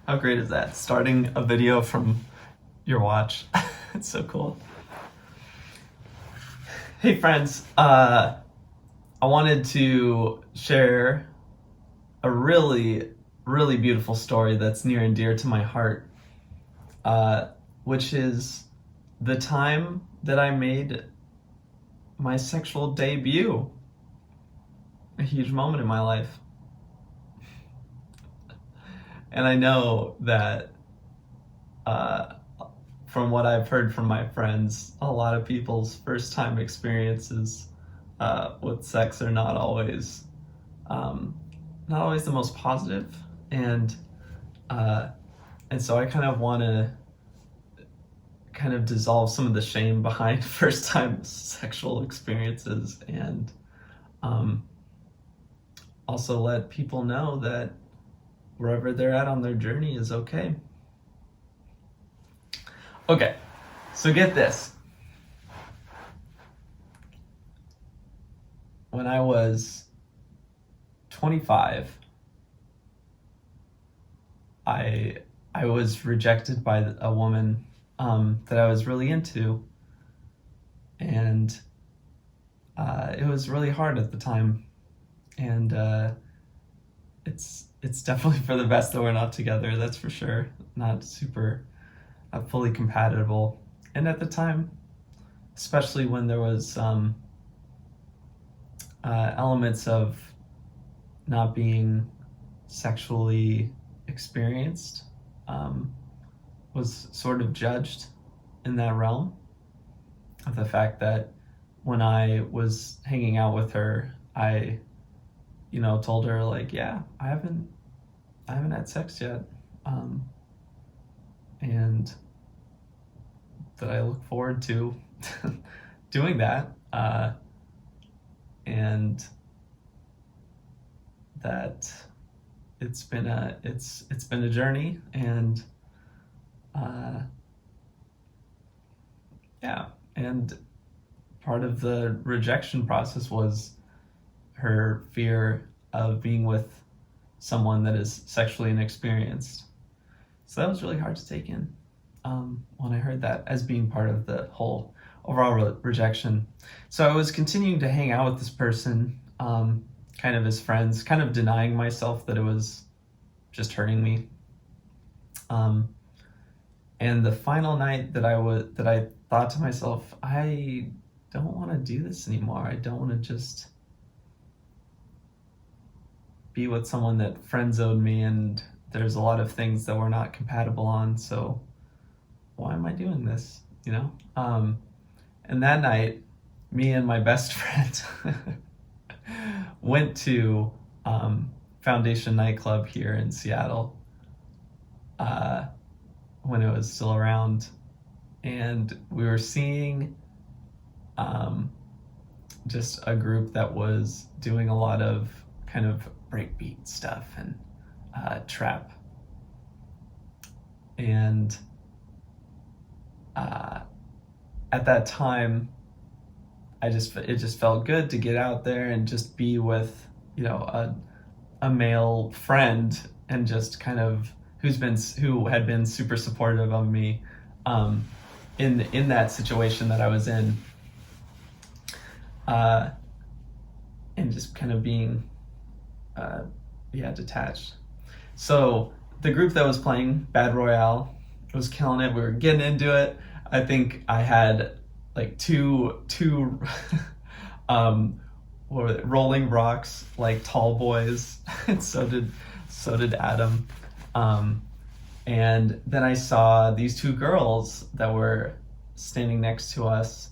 How great is that? Starting a video from your watch. It's so cool. Hey friends, I wanted to share a really beautiful story that's near and dear to my heart, which is the time that I made my sexual debut. A huge moment in my life. And I know that from what I've heard from my friends, a lot of people's first time experiences with sex are not always the most positive, and so I kind of want to kind of dissolve some of the shame behind first time sexual experiences, and also let people know that wherever they're at on their journey is okay. Okay, so get this. When I was 25, I was rejected by a woman that I was really into, and it was really hard at the time, and it's definitely for the best that we're not together. That's for sure. Not fully compatible, and at the time, especially when there was elements of not being sexually experienced, was sort of judged in that realm of the fact that when I was hanging out with her, I told her, like, yeah, I haven't had sex yet, and that I look forward to doing that, and that it's been a journey, and yeah, and part of the rejection process was her fear of being with someone that is sexually inexperienced. So that was really hard to take in when I heard that as being part of the whole overall rejection. So I was continuing to hang out with this person, kind of as friends, kind of denying myself that it was just hurting me. And the final night that I thought to myself, I don't want to do this anymore. I don't want to just be with someone that friend zoned me, and there's a lot of things that we're not compatible on, so why am I doing this, and that night, me and my best friend went to Foundation nightclub here in Seattle, when it was still around, and we were seeing just a group that was doing a lot of kind of breakbeat stuff and trap, and at that time it just felt good to get out there and just be with a male friend, and just kind of who had been super supportive of me in that situation that I was in, and just kind of being detached. So the group that was playing Bad Royale was killing it. We were getting into it. I think I had like two what were they? Rolling Rocks, like tall boys, and so did Adam. And then I saw these two girls that were standing next to us,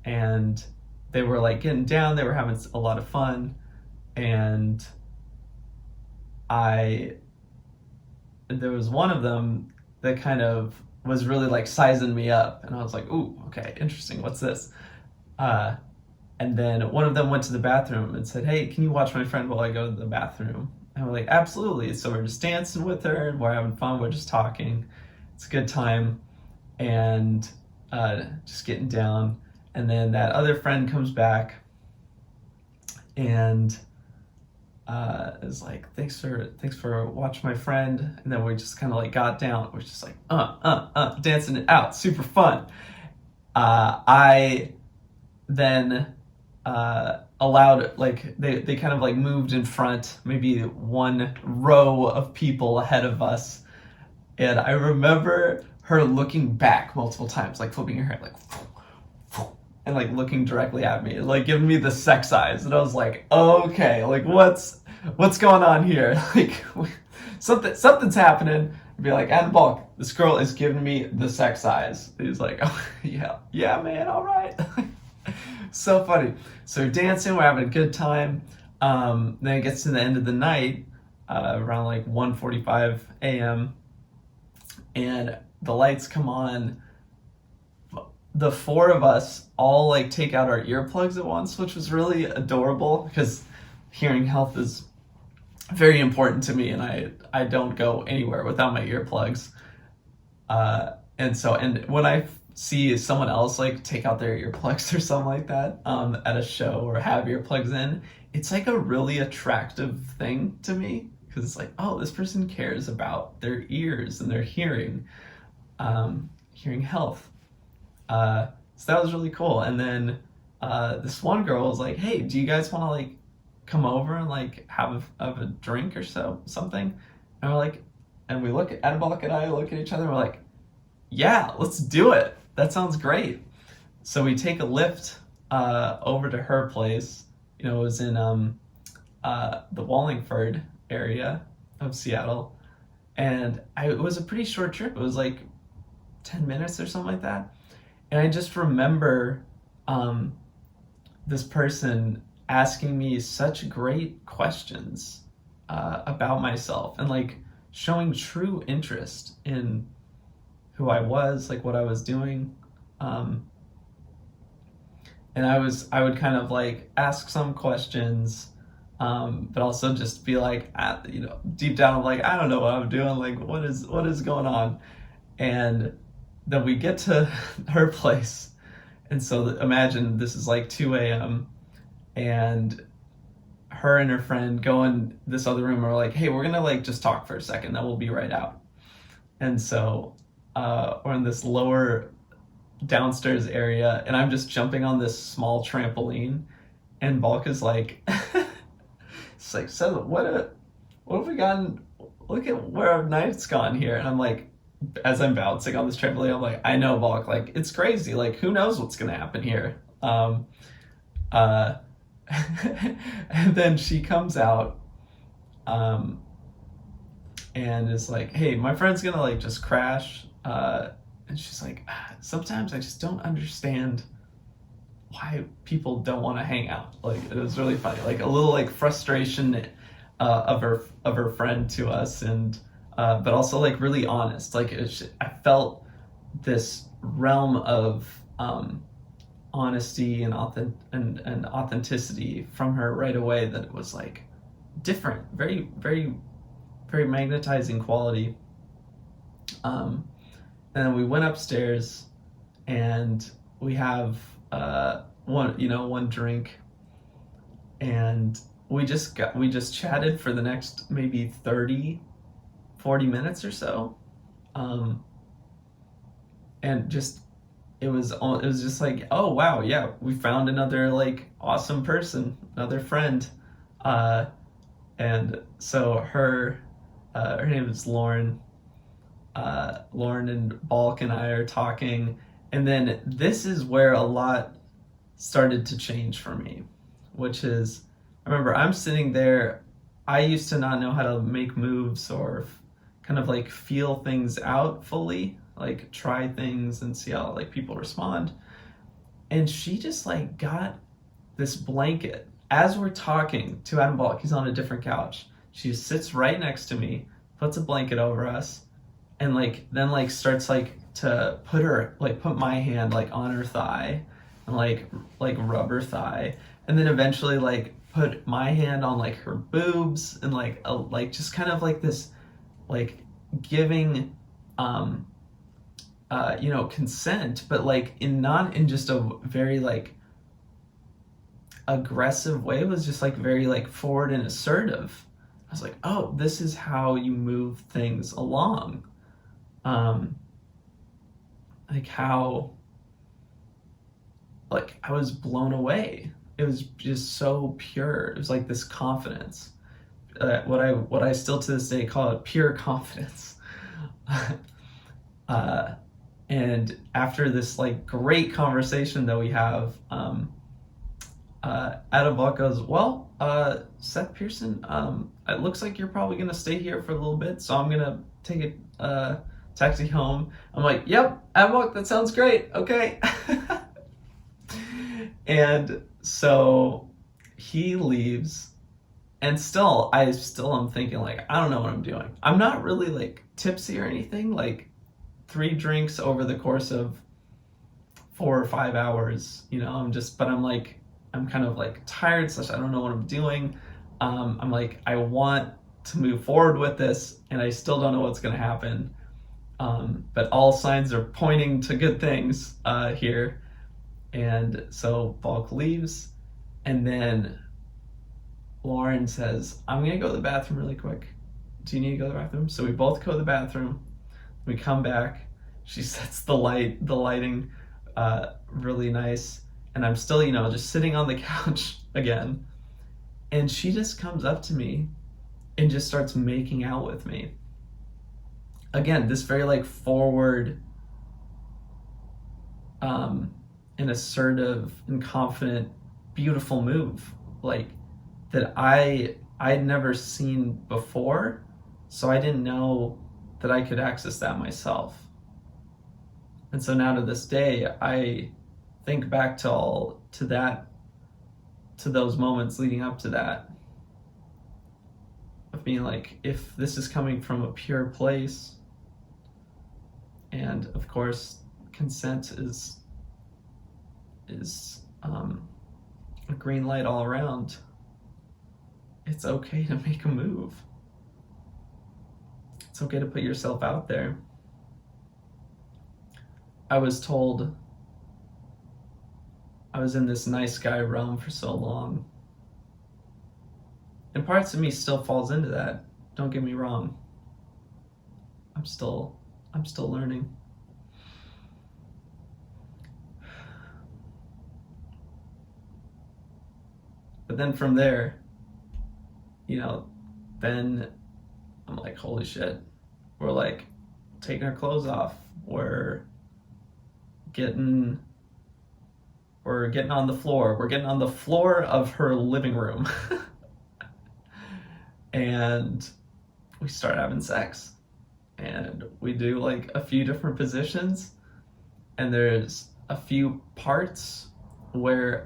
and they were like getting down. They were having a lot of fun, and there was one of them that kind of was really like sizing me up, and I was like, ooh, okay, interesting, what's this? And then one of them went to the bathroom and said, hey, can you watch my friend while I go to the bathroom? And we're like, absolutely. So we're just dancing with her, and we're having fun, we're just talking, it's a good time, and just getting down. And then that other friend comes back, and is like, thanks for watching my friend. And then we just kind of like got down. We're just like, dancing it out, super fun. I then allowed, like, they kind of like moved in front, maybe one row of people ahead of us. And I remember her looking back multiple times, like flipping her hair, like, and like looking directly at me, like giving me the sex eyes. And I was like, okay, like what's going on here? Like something's happening. I'd be like, Adam Bulk, this girl is giving me the sex eyes. He's like, oh yeah, man, all right. So funny. So we're dancing, we're having a good time. Then it gets to the end of the night, around like 1:45 a.m. and the lights come on. The four of us all like take out our earplugs at once, which was really adorable because hearing health is very important to me, and I don't go anywhere without my earplugs. And when I see someone else like take out their earplugs or something like that at a show or have earplugs in, it's like a really attractive thing to me because it's like, oh, this person cares about their ears and their hearing health. So that was really cool. And then this one girl was like, hey, do you guys want to like come over and like have a drink or something? And we're like, and we look at Adabak and I look at each other and we're like, yeah, let's do it. That sounds great. So we take a lift over to her place. It was in the Wallingford area of Seattle. And it was a pretty short trip. It was like 10 minutes or something like that. And I just remember this person asking me such great questions about myself and like showing true interest in who I was, like what I was doing. And I would kind of like ask some questions, but also just be like, deep down, I'm like, I don't know what I'm doing. Like, what is going on? And then we get to her place. And so imagine this is like 2 a.m. and her and her friend go in this other room and are like, hey, we're going to like just talk for a second, then we'll be right out. And so we're in this lower downstairs area and I'm just jumping on this small trampoline and Balk is like, it's like, so what have we gotten? Look at where our night's gone here. And I'm like, as I'm bouncing on this trampoline, I'm like, I know, Balk, like, it's crazy. Like, who knows what's going to happen here? And then she comes out and is like, hey, my friend's going to, like, just crash. And she's like, sometimes I just don't understand why people don't want to hang out. Like, it was really funny. Like, a little, like, frustration of her friend to us, and but also like really honest. Like I felt this realm of honesty and authenticity from her right away that it was like different, very, very, very magnetizing quality. And then we went upstairs and we have one drink, and we just chatted for the next maybe 30-40 minutes or so, and just it was just like, oh wow, yeah, we found another like awesome person, another friend, and so her name is Lauren. Lauren and Balk and I are talking, and then this is where a lot started to change for me, which is, I remember I'm sitting there. I used to not know how to make moves or kind of like feel things out fully, like try things and see how like people respond. And she just like got this blanket as we're talking to Adam Bullock. He's on a different couch. She just sits right next to me, puts a blanket over us, and like then like starts like to put my hand like on her thigh and like rub her thigh, and then eventually like put my hand on like her boobs and like just kind of like this like giving consent, but like not in just a very like aggressive way. It was just like very like forward and assertive. I was like, oh, this is how you move things along. Like how, like I was blown away. It was just so pure. It was like this confidence. What I still to this day call it pure confidence. And after this like great conversation that we have, Adabot goes, well, Seth Pearson, it looks like you're probably gonna stay here for a little bit, so I'm gonna take a taxi home. I'm like, yep, Adabot, that sounds great. Okay. And so he leaves, and I still am thinking like, I don't know what I'm doing. I'm not really like tipsy or anything, like 3 drinks over the course of 4 or 5 hours, you know, but I'm kind of like tired, such I don't know what I'm doing. I'm like, I want to move forward with this, and I still don't know what's going to happen. But all signs are pointing to good things here. And so Balk leaves, and then Lauren says, I'm going to go to the bathroom really quick. Do you need to go to the bathroom? So we both go to the bathroom. We come back. She sets the lighting really nice. And I'm still, you know, just sitting on the couch again. And she just comes up to me and just starts making out with me. Again, this very like forward and assertive and confident, beautiful move, like that I'd never seen before. So I didn't know that I could access that myself. And so now to this day, I think back to those moments leading up to that, of being like, if this is coming from a pure place, and of course consent is a green light all around, it's okay to make a move. It's okay to put yourself out there. I was told I was in this nice guy realm for so long. And parts of me still falls into that. Don't get me wrong. I'm still learning. But then from there, you know, then I'm like, holy shit. We're like taking our clothes off. We're getting on the floor. We're getting on the floor of her living room. And we start having sex. And we do like a few different positions. And there's a few parts where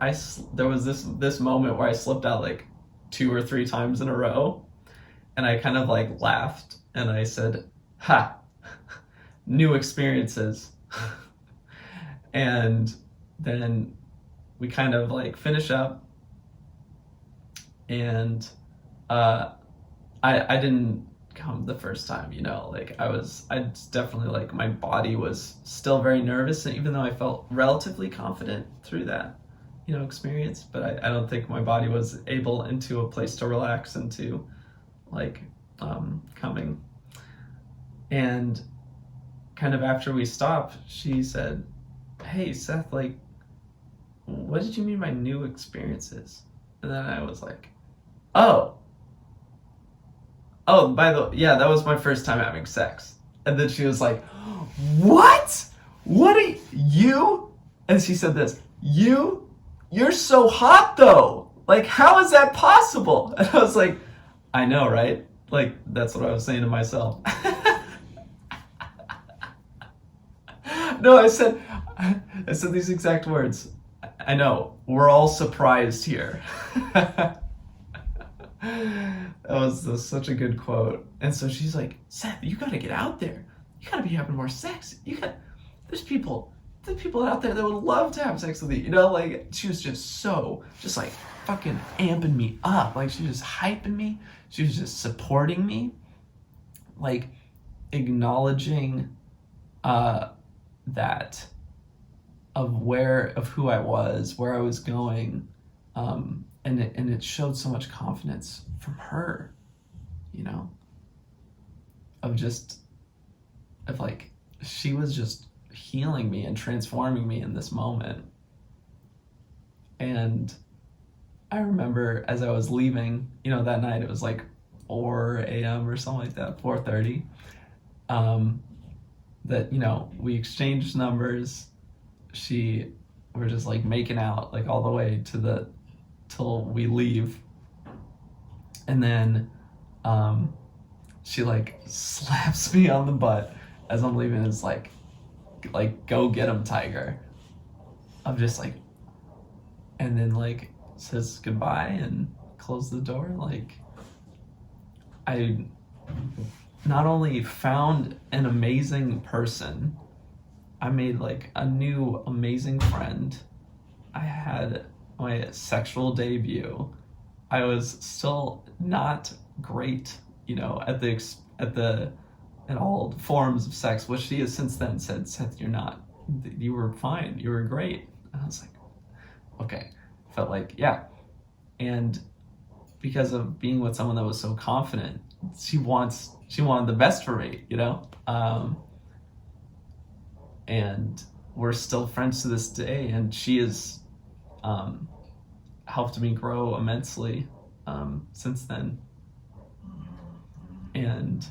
there was this moment where I slipped out like 2 or 3 times in a row. And I kind of like laughed and I said, ha, new experiences. And then we kind of like finish up, and I didn't come the first time, you know, like I definitely like, my body was still very nervous, and even though I felt relatively confident through that, you know, experience, but I don't think my body was able into a place to relax into like coming. And kind of after we stopped, she said, hey Seth, like, what did you mean by new experiences? And then I was like, oh, yeah, that was my first time having sex. And then she was like, what are you? And she said this, you're so hot though, like how is that possible? And I was like, I know, right? Like that's what I was saying to myself. No, I said these exact words. I know, we're all surprised here. That was such a good quote. And so she's like, Seth, you gotta get out there. You gotta be having more sex. There's people out there that would love to have sex with you. You know, like she was just like fucking amping me up. Like she was hyping me. She was just supporting me. Like acknowledging that of who I was, where I was going, And it showed so much confidence from her, you know, of like, she was just healing me and transforming me in this moment. And I remember as I was leaving, you know, that night, it was like 4 a.m. or something like that, 4:30, that, you know, we exchanged numbers. We're just like making out like all the way till we leave. And then she like slaps me on the butt as I'm leaving. It's like go get him, Tiger. I'm just like, and then like says goodbye and closed the door. Like, I not only found an amazing person, I made like a new amazing friend. I had my sexual debut. I was still not great, you know, at all forms of sex, which she has since then said, Seth, you're not. You were fine. You were great. And I was like, okay. Felt like, yeah. And because of being with someone that was so confident, she wanted the best for me, you know? And we're still friends to this day, and she has helped me grow immensely since then. And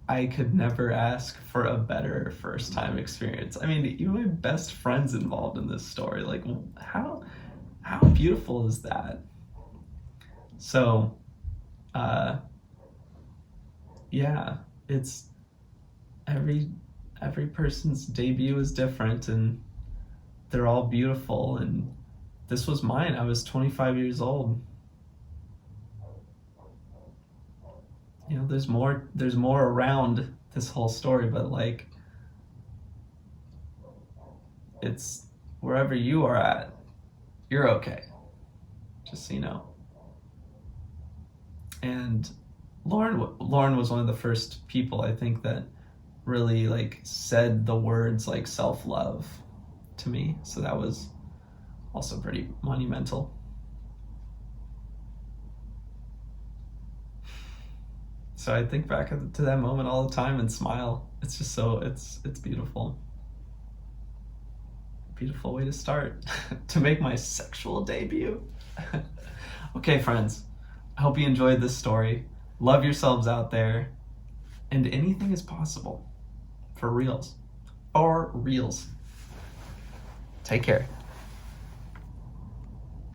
I could never ask for a better first time experience. I mean, even my best friend's involved in this story. Like, how beautiful is that? So, yeah, it's every person's debut is different, and they're all beautiful. And this was mine. I was 25 years old. You know, there's more around this whole story, but like, it's wherever you are at, you're okay. Just so you know. And Lauren was one of the first people, I think, that really like said the words like self-love to me. So that was also pretty monumental. So I think back to that moment all the time and smile. It's just it's beautiful. Beautiful way to start to make my sexual debut. Okay, friends, I hope you enjoyed this story. Love yourselves out there, and anything is possible. For reals. For reals. Take care.